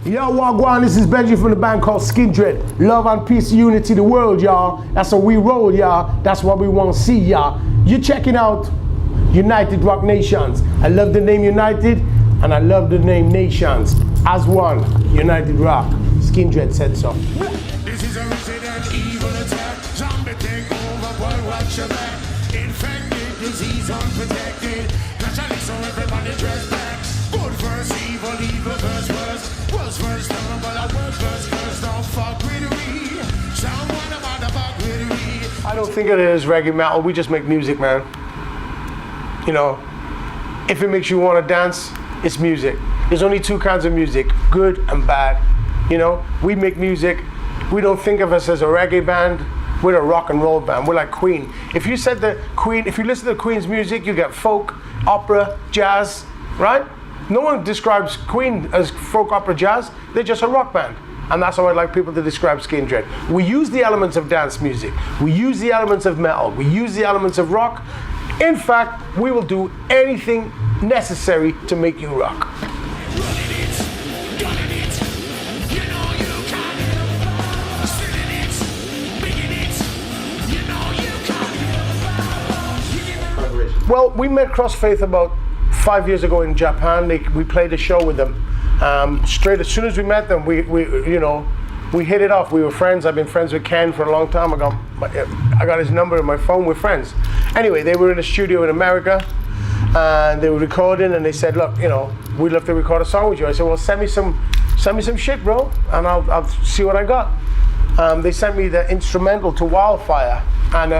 Yo, Wagwan, this is Benji from the band called Skindred. Love and peace, unity, the world, y'all. That's how we roll, y'all. That's what we want to see, y'all. You're checking out United Rock Nations. I love the name United, and I love the name Nations. As one, United Rock. Skindred said so. This is a resident evil attack. Zombie take over, boy, watch your back. Infected, disease unprotected. Naturally, so everybody dress back. Good verse, evil, evil verse, worse. Worse verse, terrible, a word verse, curse. Don't fuck with me. Someone about to fuck with me. I don't think it is reggae metal. We just make music, man. You know, if it makes you want to dance, it's music. There's only two kinds of music, good and bad. You know, we make music. We don't think of us as a reggae band. We're a rock and roll band. We're like Queen. If you said the Queen, if you listen to Queen's music, you get folk, opera, jazz, right? No one describes Queen as folk, opera, jazz. They're just a rock band. And that's how I'd like people to describe Skindred. We use the elements of dance music. We use the elements of metal. We use the elements of rock. In fact, we will do anything necessary to make you rock. Well, we met Crossfaith about 5 years ago in Japan. We played a show with them. Straight as soon as we met them, we hit it off. We were friends. I've been friends with Ken for a long time. I got his number in my phone. We're friends. Anyway, they were in a studio in America, and they were recording. And they said, "Look, you know, we'd love to record a song with you." I said, "Well, send me some shit, bro, and I'll see what I got." They sent me the instrumental to Wildfire, and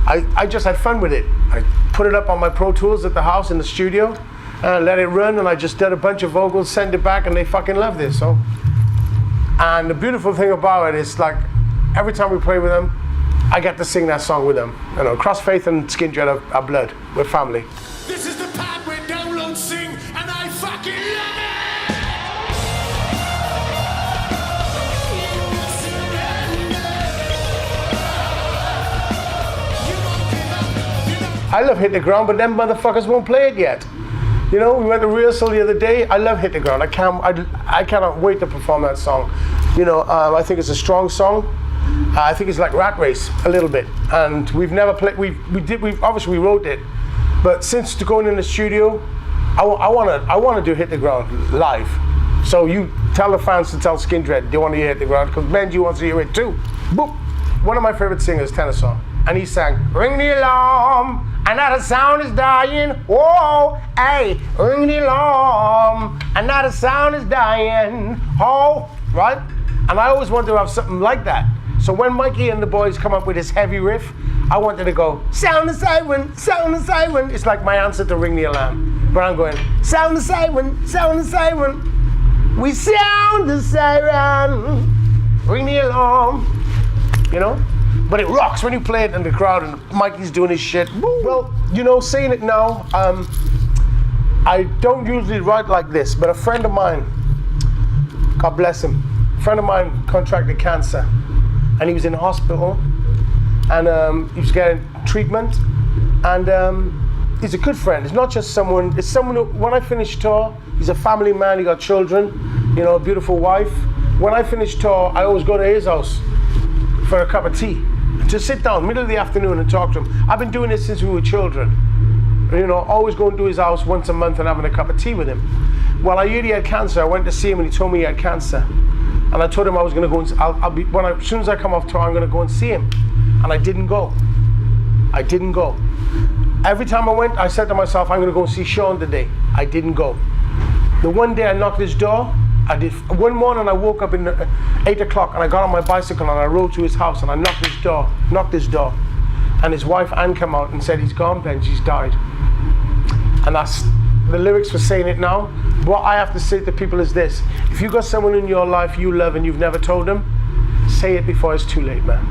I just had fun with it. I put it up on my Pro Tools at the house in the studio, let it run, and I just did a bunch of vocals, sent it back, and they fucking loved it. So, and the beautiful thing about it is, like, every time we play with them, I get to sing that song with them. You know, Crossfaith and Skindred are blood. We're family. This is the part where downloads sing, and I fucking love it! I love Hit the Ground, but them motherfuckers won't play it yet. You know, we went to rehearsal the other day. I love Hit the Ground. I cannot wait to perform that song. You know, I think it's a strong song. I think it's like Rat Race a little bit. And we've never played. We obviously we wrote it, but since going in the studio, I want to do Hit the Ground live. So you tell the fans to tell Skindred they want to hear Hit the Ground, because Benji wants to hear it too. Boop. One of my favorite singers, tenor song, and he sang, "Ring the alarm. Another sound is dying, whoa, hey, ring the alarm, another sound is dying, oh," right? And I always wanted to have something like that. So when Mikey and the boys come up with this heavy riff, I wanted to go, sound the siren, sound the siren. It's like my answer to Ring the Alarm. But I'm going, sound the siren, sound the siren. We sound the siren, ring the alarm, you know? But it rocks when you play it in the crowd and Mikey's doing his shit. Well, you know, saying it now, I don't usually write like this, but a friend of mine, God bless him, a friend of mine contracted cancer, and he was in hospital, and he was getting treatment, and he's a good friend. It's not just someone, it's someone who, when I finish tour, he's a family man, he got children, you know, a beautiful wife. When I finish tour, I always go to his house for a cup of tea, to sit down middle of the afternoon and talk to him. I've been doing this since we were children. You know, always going to his house once a month and having a cup of tea with him. Well, I heard he had cancer. I went to see him and he told me he had cancer. And I told him I was going to go and, as soon as I come off tour, I'm going to go and see him. And I didn't go. I didn't go. Every time I went, I said to myself, I'm going to go and see Sean today. I didn't go. The one day I knocked his door, I did. One morning I woke up in 8 o'clock and I got on my bicycle and I rode to his house and I knocked his door. And his wife Anne came out and said, "He's gone, Benji, he's died." And that's the lyrics for saying it now. What I have to say to people is this: if you got someone in your life you love and you've never told them, say it before it's too late, man.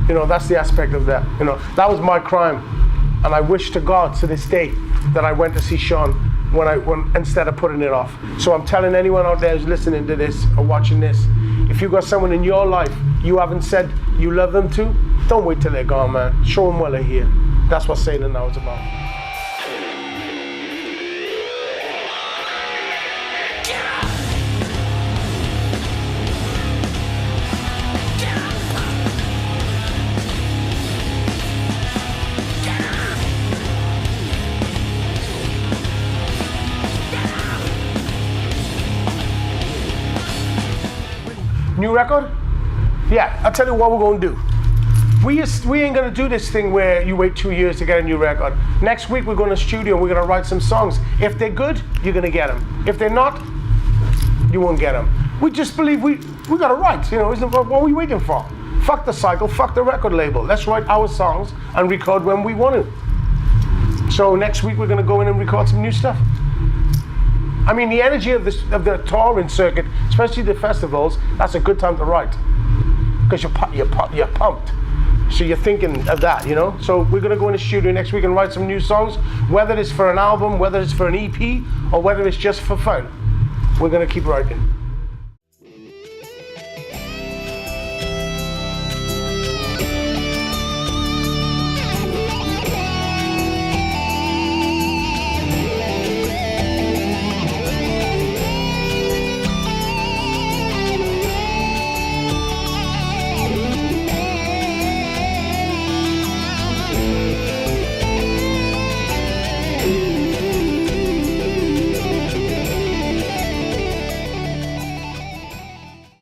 You know, that's the aspect of that. You know, that was my crime. And I wish to God to this day that I went to see Sean when instead of putting it off. So I'm telling anyone out there who's listening to this or watching this, if you've got someone in your life you haven't said you love them to, don't wait till they're gone, man. Show them while they're here. That's what saying it now is about. New record? Yeah, I'll tell you what we're gonna do. We ain't gonna do this thing where you wait 2 years to get a new record. Next week we're going to studio and we're gonna write some songs. If they're good, you're gonna get them. If they're not, you won't get them. We just believe we gotta write, you know, what are we waiting for? Fuck the cycle, fuck the record label. Let's write our songs and record when we want to. So next week we're gonna go in and record some new stuff. I mean, the energy of the touring circuit, especially the festivals, that's a good time to write. Because you're pumped. So you're thinking of that, you know? So we're gonna go in the studio next week and write some new songs, whether it's for an album, whether it's for an EP, or whether it's just for fun. We're gonna keep writing.